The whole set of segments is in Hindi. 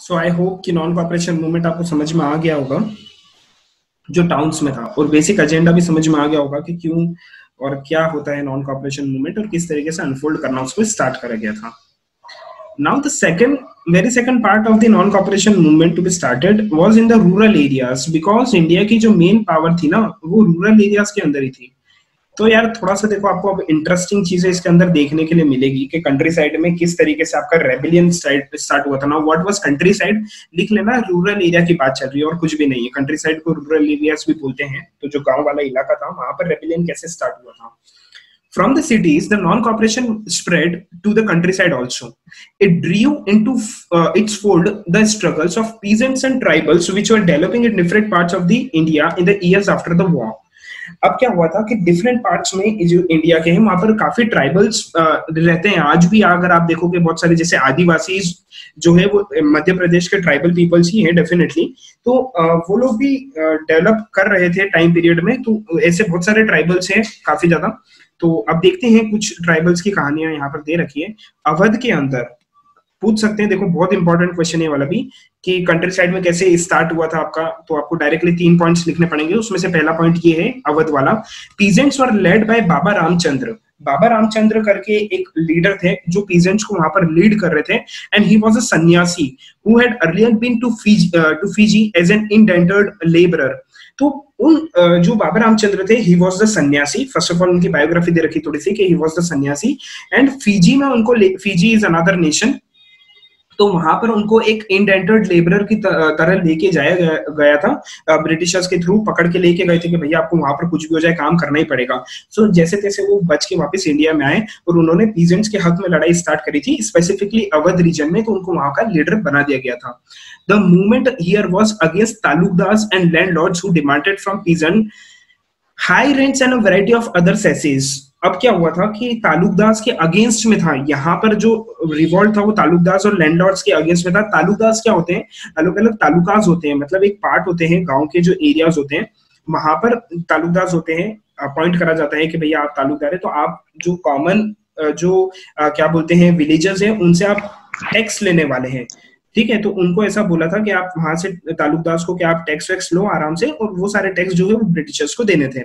सो आई होप कि नॉन कॉपरेशन मूवमेंट आपको समझ में आ गया होगा जो टाउन्स में था, और बेसिक एजेंडा भी समझ में आ गया होगा कि क्यों और क्या होता है नॉन कॉपरेशन मूवमेंट और किस तरीके से अनफोल्ड करना उसको स्टार्ट करा गया था. Now the very second part of the non-cooperation movement to be started was in the rural areas, because India की जो मेन पावर थी ना वो रूरल एरियाज के अंदर ही थी. तो यार थोड़ा सा देखो, आपको अब इंटरेस्टिंग चीजें इसके अंदर देखने के लिए मिलेगी कि कंट्री साइड में किस तरीके से आपका रेबिलियन स्टार्ट हुआ था ना. व्हाट वाज कंट्री साइड, लिख लेना, रूरल एरिया की बात चल रही है और कुछ भी नहीं है. कंट्री साइड को रूरल एरियाज भी बोलते हैं. तो जो गांव वाला इलाका था वहां पर रेबिलियन कैसे स्टार्ट हुआ था. From the cities, the non-cooperation spread to the countryside also. It drew into its fold the struggles of peasants and tribals which were developing in different parts of the India in the years after the war. अब क्या हुआ था कि डिफरेंट पार्ट्स में जो इंडिया के हैं वहां पर काफी ट्राइबल्स रहते हैं. आज भी अगर आप देखोगे बहुत सारे जैसे आदिवासी जो है वो मध्य प्रदेश के ट्राइबल पीपल्स ही हैं डेफिनेटली. तो वो लोग भी डेवलप कर रहे थे टाइम पीरियड में. तो ऐसे बहुत सारे ट्राइबल्स हैं काफी ज्यादा. तो अब देखते हैं कुछ ट्राइबल्स की कहानियां यहाँ पर दे रखी है. अवध के अंदर पूछ सकते हैं, देखो बहुत इंपॉर्टेंट क्वेश्चन है वाला भी, कि कंट्री साइड में कैसे स्टार्ट हुआ था आपका. तो आपको डायरेक्टली 3 पॉइंट्स लिखने पड़ेंगे. उसमें से पहला पॉइंट ये है अवध वाला. पीजेंट्स वर लेड बाय बाबा रामचंद्र. बाबा रामचंद्र करके एक लीडर थे जो पीजेंट्स को वहां पर लीड कर रहे थे. And he was a sanyasi who had earlier been to Fiji as an indentured labourer. तो उन जो बाबा रामचंद्र थे, he was the sanyasi. First of all उनकी बायोग्राफी दे रखी थोड़ी सी कि he was the sanyasi. And Fiji में उनको, फीजी इज अनदर नेशन, तो वहां पर उनको एक इंडेंटर्ड लेबरर की तरह लेके जाया गया था. ब्रिटिशर्स के थ्रू पकड़ के लेके गए थे कि भैया आपको वहां पर कुछ भी हो जाए काम करना ही पड़ेगा. सो जैसे तैसे वो बच के वापस इंडिया में आए और उन्होंने पीजेंट्स के हक में लड़ाई स्टार्ट करी थी, स्पेसिफिकली अवध रीजन में. तो उनको वहां का लीडर बना दिया गया था. The movement here was against taluqdars and landlords who demanded from peasant high rents and a variety of other cesses. अब क्या हुआ था कि तालुकदास के अगेंस्ट में था. यहाँ पर जो रिवॉल्ट था वो तालुकदास और लैंडलॉर्ड्स के अगेंस्ट में था. तालुकदास क्या होते हैं, अलग अलग तालुकास होते हैं, मतलब एक पार्ट होते हैं गांव के जो एरियाज होते हैं वहां पर तालुकदास होते हैं. अपॉइंट करा जाता है कि भैया आप तालुकदार है, तो आप जो कॉमन जो क्या बोलते हैं विलेजर्स हैं उनसे आप टैक्स लेने वाले हैं. ठीक है, तो उनको ऐसा बोला था कि आप वहां से तालुकदास को कि आप टैक्स वैक्स लो आराम से, और वो सारे टैक्स जो है वो ब्रिटिशर्स को देने थे.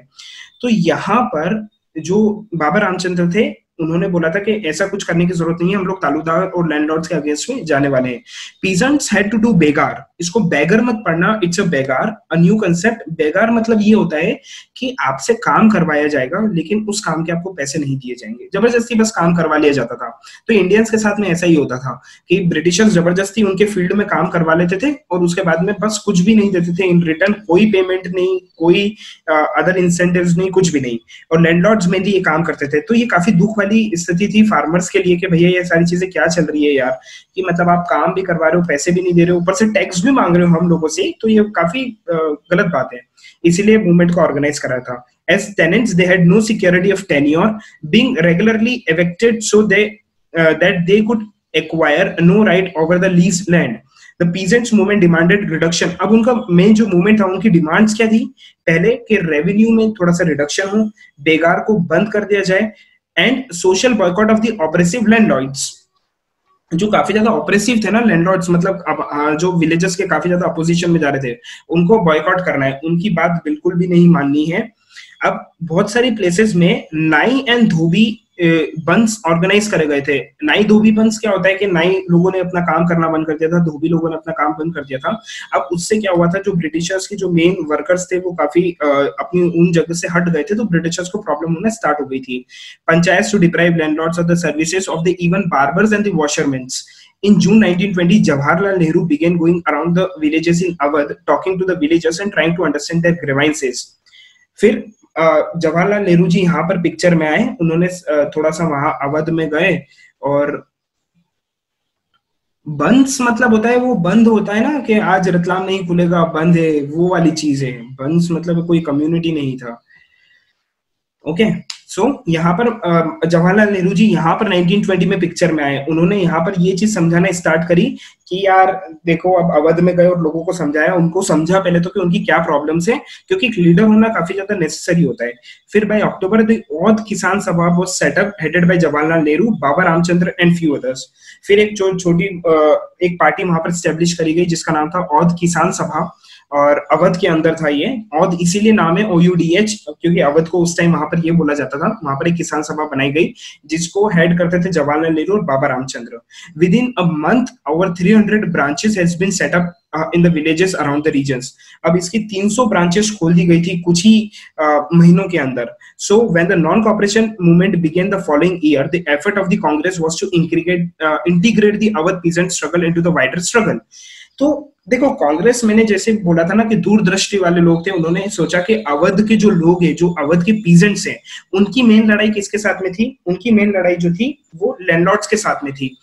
तो यहाँ पर जो बाबा रामचंद्र थे उन्होंने बोला था कि ऐसा कुछ करने की जरूरत नहीं है, हम लोग तालुकदार और लैंडलॉर्ड्स के अगेंस्ट में जाने वाले हैं. Peasants had to do begar. इसको बेगर मत पढ़ना, it's a begar, a new concept. बेगार मतलब ये होता है कि आपसे काम करवाया जाएगा लेकिन उस काम के आपको पैसे नहीं दिए जाएंगे. जबरदस्ती बस काम करवा लिया जाता था. तो इंडियंस के साथ में ऐसा ही होता था कि ब्रिटिशर्स जबरदस्ती उनके फील्ड में काम करवा लेते थे और उसके बाद में बस कुछ भी नहीं देते थे इन रिटर्न. कोई पेमेंट नहीं, कोई अदर इंसेंटिव्स नहीं, कुछ भी नहीं. और लैंडलॉर्ड्स में भी ये काम करते थे. तो ये काफी दुख वाली स्थिति थी फार्मर्स के लिए कि भैया ये सारी चीजें क्या चल रही है यार, कि मतलब आप काम भी करवा रहे हो, पैसे भी नहीं दे रहे हो, ऊपर से टैक्स भी मांग रहे हो हम लोगों से. तो ये काफी गलत बात है. इसीलिए मूवमेंट को ऑर्गेनाइज करा था. As tenants, they had no security of tenure, being regularly evicted, so that they could acquire no right over the leased land. The peasants movement demanded reduction. अब उनका मेन जो मूवमेंट था उनकी डिमांड्स क्या थी, पहले कि रेवेन्यू में थोड़ा सा रिडक्शन हो, बेगार को बंद कर दिया जाए, and social boycott of the oppressive landlords. जो काफी ज्यादा ऑपरेसिव थे ना लैंडलॉर्ड्स, मतलब अब जो विलेजेस के काफी ज्यादा अपोजिशन में जा रहे थे, उनको बॉयकॉट करना है, उनकी बात बिल्कुल भी नहीं माननी है. अब बहुत सारी प्लेसेस में नाई एंड धोबी बंस ऑर्गेनाइज करे गए थे. नाई धोबी बंस क्या होता है कि नाई लोगों ने अपना काम करना बंद कर दिया था, धोबी लोगों ने अपना काम बंद कर दिया था. अब उससे क्या हुआ था, जो ब्रिटिशर्स के जो मेन वर्कर्स थे वो काफी अपनी उन जगह से हट गए थे, तो ब्रिटिशर्स को प्रॉब्लम होना स्टार्ट हो गई थी. Panchayat to deprive landlords of the services of the even barbers and the washermen. In June 1920, Jawaharlal Nehru began going around the villages in Awadh, talking to the villagers and trying to understand their grievances. फिर जवाहरलाल नेहरू जी यहाँ पर पिक्चर में आए. उन्होंने थोड़ा सा वहां अवध में गए, और बंस मतलब होता है वो बंद होता है ना कि आज रतलाम नहीं खुलेगा, बंद है, वो वाली चीज है. बंस मतलब कोई कम्युनिटी नहीं था. ओके, सो यहाँ पर जवाहरलाल नेहरू जी यहाँ पर 1920 में पिक्चर में आए। उन्होंने यहाँ पर ये चीज समझाना स्टार्ट करी कि यार देखो, अब अवध में गए और लोगों को समझाया, उनको समझा पहले तो कि उनकी क्या प्रॉब्लम्स है, क्योंकि एक लीडर होना काफी ज्यादा नेसेसरी होता है। फिर बाय अक्टूबर द औध किसान सभा was set up headed by Jawaharlal Nehru, Baba Ramchandra and few others. फिर एक छोटी एक पार्टी वहां पर स्टेब्लिश करी गई जिसका नाम था औध किसान सभा, और अवध के अंदर था ये। औध इसीलिए नाम है OUDH, क्योंकि अवध को उस टाइम वहां पर ये बोला जाता था। वहां पर एक किसान सभा बनाई गई जिसको हेड करते थे जवाहरलाल नेहरू और Baba Ramchandra. Within a month over 300 branches has been set up in the villages around the regions. अब इसकी 300 ब्रांचेस खोल दी गई थी कुछ ही महीनों के अंदर। So when the non cooperation movement began the following year, the effort of the Congress was to integrate the Awadh peasant struggle into the wider struggle. तो देखो, कांग्रेस, मैंने जैसे बोला था ना कि दूरदृष्टि वाले लोग थे, उन्होंने सोचा कि अवध के जो लोग हैं, जो अवध के पीजेंट्स हैं, उनकी मेन लड़ाई किसके साथ में थी? उनकी मेन लड़ाई जो थी वो लैंडलॉर्ड्स के साथ में थी।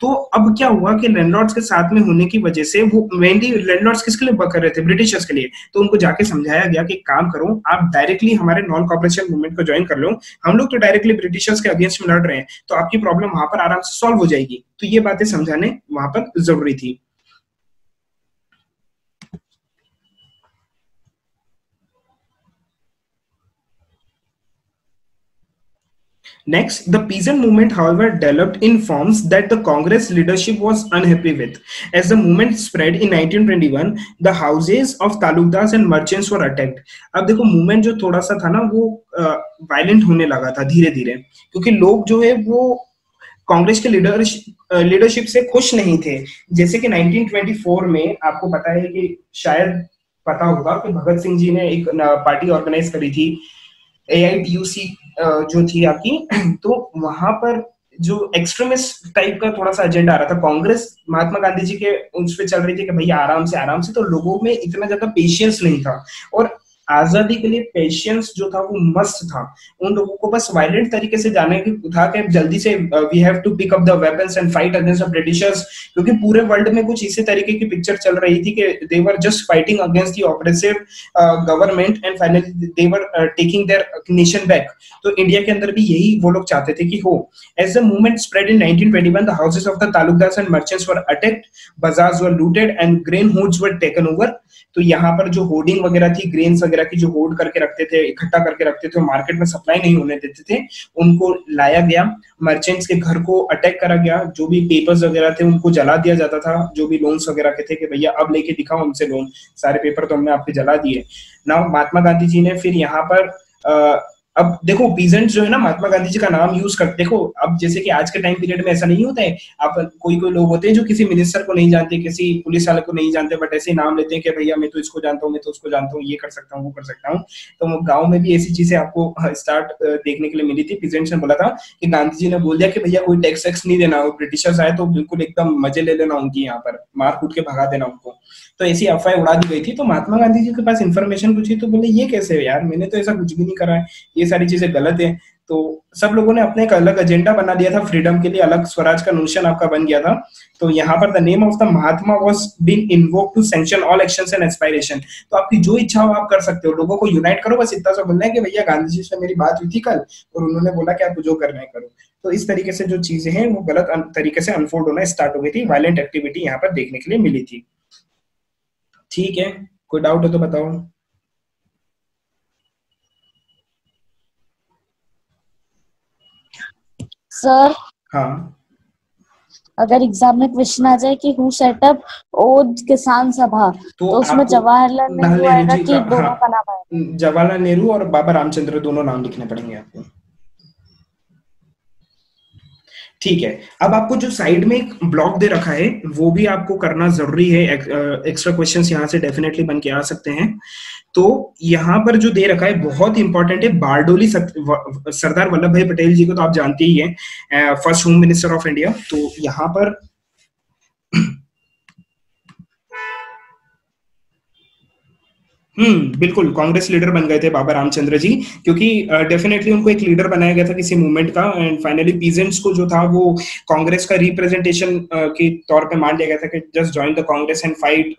तो अब क्या हुआ कि लैंडलॉर्ड्स के साथ में होने की वजह से वो मेनली लैंडलॉर्ड्स किसके लिए कर रहे थे? ब्रिटिशर्स के लिए। तो उनको जाके समझाया गया कि काम करो, आप डायरेक्टली हमारे नॉन कॉपरेशन मूवमेंट को ज्वाइन कर लो, हम लोग तो डायरेक्टली ब्रिटिशर्स के अगेंस्ट में लड़ रहे हैं, तो आपकी प्रॉब्लम वहां पर आराम से सॉल्व हो जाएगी। तो ये बातें समझाने वहां पर जरूरी थी। Next, the peasant movement, however, developed in forms that the Congress leadership was unhappy with. As the movement spread in 1921, the houses of talukdars and merchants were attacked. अब देखो, मूवमेंट जो थोड़ा सा था ना, वो वायलेंट होने लगा था धीरे धीरे, क्योंकि लोग जो है वो कांग्रेस के लीडरशिप से खुश नहीं थे। जैसे कि 1924 में आपको पता है कि शायद पता होगा कि भगत सिंह जी ने एक पार्टी ऑर्गेनाइज करी थी, AITUC जो थी आपकी। तो वहां पर जो एक्सट्रीमिस्ट टाइप का थोड़ा सा एजेंडा आ रहा था, कांग्रेस महात्मा गांधी जी के उस पे चल रही थी कि भैया आराम से, तो लोगों में इतना ज्यादा पेशेंस नहीं था। और आजादी के लिए पेशेंस जो था वो मस्त था। उन लोगों को बस वायलेंट तरीके से जाने की उठा के जल्दी से we have to pick up the weapons and fight against the Britishers, क्योंकि पूरे वर्ल्ड में कुछ इसी तरीके की पिक्चर चल रही थी कि they were just fighting against the oppressive government and finally they were taking their nation back. तो इंडिया के अंदर भी यही वो लोग चाहते थे कि हो। As the movement spread in 1921, the houses of the taluqdars and merchants were attacked, bazaars were looted and grain hoards were taken over. तो यहाँ पर जो होर्डिंग वगैरह थी, ग्रेन्स वगैरह की जो होर्ड करके रखते थे, इकट्ठा करके रखते थे, मार्केट में सप्लाई नहीं होने देते थे, उनको लाया गया। मर्चेंट्स के घर को अटैक करा गया, जो भी पेपर्स वगैरह थे उनको जला दिया जाता था, जो भी लोन्स वगैरह के थे कि भैया अब लेके दिखाओ हमसे लोन, सारे पेपर तो हमने आपके जला दिए ना। महात्मा गांधी जी ने फिर यहाँ पर अब देखो, पीजेंट जो है ना, महात्मा गांधी जी का नाम यूज करते। देखो, अब जैसे कि आज के टाइम पीरियड में ऐसा नहीं होता है, आप कोई लोग होते हैं जो किसी मिनिस्टर को नहीं जानते, किसी पुलिस वाले को नहीं जानते, बट ऐसे नाम लेते हैं कि भैया मैं तो इसको जानता हूँ, मैं तो उसको जानता हूँ, ये कर सकता हूँ, वो कर सकता हूँ। तो गाँव में भी ऐसी चीजें आपको स्टार्ट देखने के लिए मिली थी। पीजेंट्स ने बोला था कि गांधी जी ने बोल दिया कि भैया कोई टैक्स वैक्स नहीं देना, ब्रिटिशर्स आए तो बिल्कुल एकदम मजे ले लेना उनकी, यहाँ पर मार कूट के भगा देना उनको। तो ऐसी अफवाह उड़ा दी गई थी। तो महात्मा गांधी जी के पास इन्फॉर्मेशन पूछी तो बोले ये कैसे है यार, मैंने तो ऐसा कुछ भी नहीं करा है, ये सारी चीजें गलत है। तो सब लोगों ने अपने एक अलग एजेंडा बना दिया था, फ्रीडम के लिए अलग स्वराज का नोशन आपका बन गया था। तो यहाँ पर the name of the Mahatma was been invoked to sanction all actions and aspiration. तो आपकी जो इच्छा हो आप कर सकते हो, लोगों को यूनाइट करो, बस इतना सा बोलना है कि भैया गांधी जी से मेरी बात हुई थी कल और उन्होंने बोला कि आप जो करना है करो। तो इस तरीके से जो चीजें हैं वो गलत तरीके से अनफोल्ड होना स्टार्ट हो गई थी, वायलेंट एक्टिविटी यहाँ पर देखने के लिए मिली थी। ठीक है, कोई डाउट हो तो बताओ। सर, हाँ, अगर एग्जाम में क्वेश्चन आ जाए कि हु सेटअप ओद किसान सभा, तो उसमें जवाहरलाल नेहरू आएगा कि दोनों का नाम आएगा? जवाहरलाल नेहरू और बाबा रामचंद्र दोनों नाम लिखने पड़ेंगे आपको। ठीक है, अब आपको जो साइड में एक ब्लॉक दे रखा है वो भी आपको करना जरूरी है। एक्स्ट्रा क्वेश्चंस यहाँ से डेफिनेटली बन के आ सकते हैं। तो यहाँ पर जो दे रखा है बहुत इंपॉर्टेंट है। बारडोली सरदार वल्लभ भाई पटेल जी को तो आप जानते ही हैं, first home minister of India. तो यहाँ पर बिल्कुल कांग्रेस लीडर बन गए थे बाबा रामचंद्र जी, क्योंकि डेफिनेटली उनको एक लीडर बनाया गया था किसी मूवमेंट का, एंड फाइनली पीजेंट्स को जो था वो कांग्रेस का रिप्रेजेंटेशन के तौर पे मान लिया गया था कि just join the Congress and fight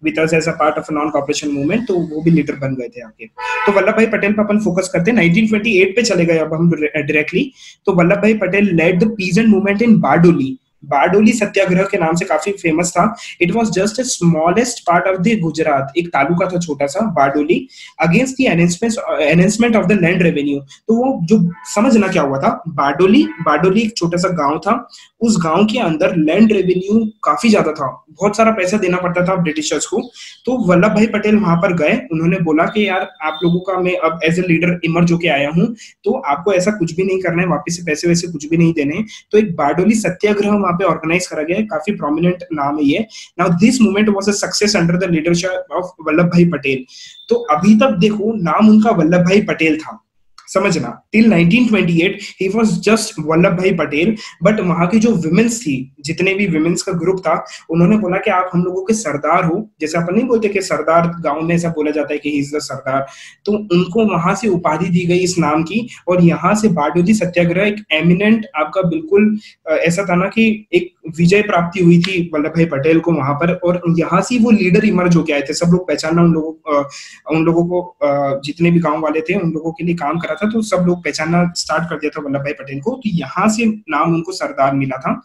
with us as a part of non cooperation movement, तो वो भी लीडर बन गए थे आगे। तो वल्लभ भाई पटेल पे अपन फोकस करते हैं। 1928 पे चले गए अब हम डायरेक्टली। तो Vallabh bhai Patel led the peasant movement in Bardoli. Bardoli satyagraha के नाम से काफी फेमस था। It was just a smallest part of the Gujarat, एक तालुका था छोटा सा Bardoli, against the enhancement of the land revenue. तो वो जो समझना क्या हुआ था, बारडोली बारडोली एक छोटा सा गांव था, उस गांव के अंदर लैंड रेवेन्यू काफी ज्यादा था, बहुत सारा पैसा देना पड़ता था ब्रिटिशर्स को। तो वल्लभ भाई पटेल वहां पर गए, उन्होंने बोला कि यार आप लोगों का मैं अब एज ए लीडर इमर्ज होके आया हूँ, तो आपको ऐसा कुछ भी नहीं करना है, वापिस से पैसे वैसे कुछ भी नहीं देने। तो एक बारडोली सत्याग्रह वहां पे ऑर्गेनाइज करा गया है, काफी प्रोमिनेंट नाम है ये। Now this movement was a success under the leadership of Vallabh bhai Patel. तो अभी तक देखो नाम उनका वल्लभ भाई पटेल था, समझना। Till 1928 he was just Vallabh bhai Patel. But वहां की जो विमेन्स थी, जितने भी विमेन्स का ग्रुप था, उन्होंने बोला कि आप हम लोगों के सरदार हो, जैसे अपन नहीं बोलते कि सरदार गांव में ऐसा बोला जाता है कि ही इज द सरदार, तो उनको वहां से उपाधि दी गई इस नाम की। और यहाँ से बारडोली सत्याग्रह एक एमिनेंट आपका बिल्कुल ऐसा था ना कि एक विजय प्राप्ति हुई थी वल्लभ भाई पटेल को वहां पर, और यहाँ से वो लीडर इमर्ज होके आए थे। सब लोग पहचानना उन लोगों को जितने भी गांव वाले थे उन लोगों के लिए काम करा था, तो सब लोग पहचानना स्टार्ट कर दिया था वल्लभ भाई पटेल को। तो यहाँ से नाम उनको सरदार मिला था।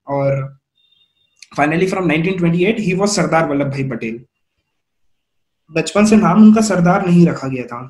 और finally from 1928 he was Sardar Vallabh bhai Patel. बचपन से नाम उनका सरदार नहीं रखा गया था।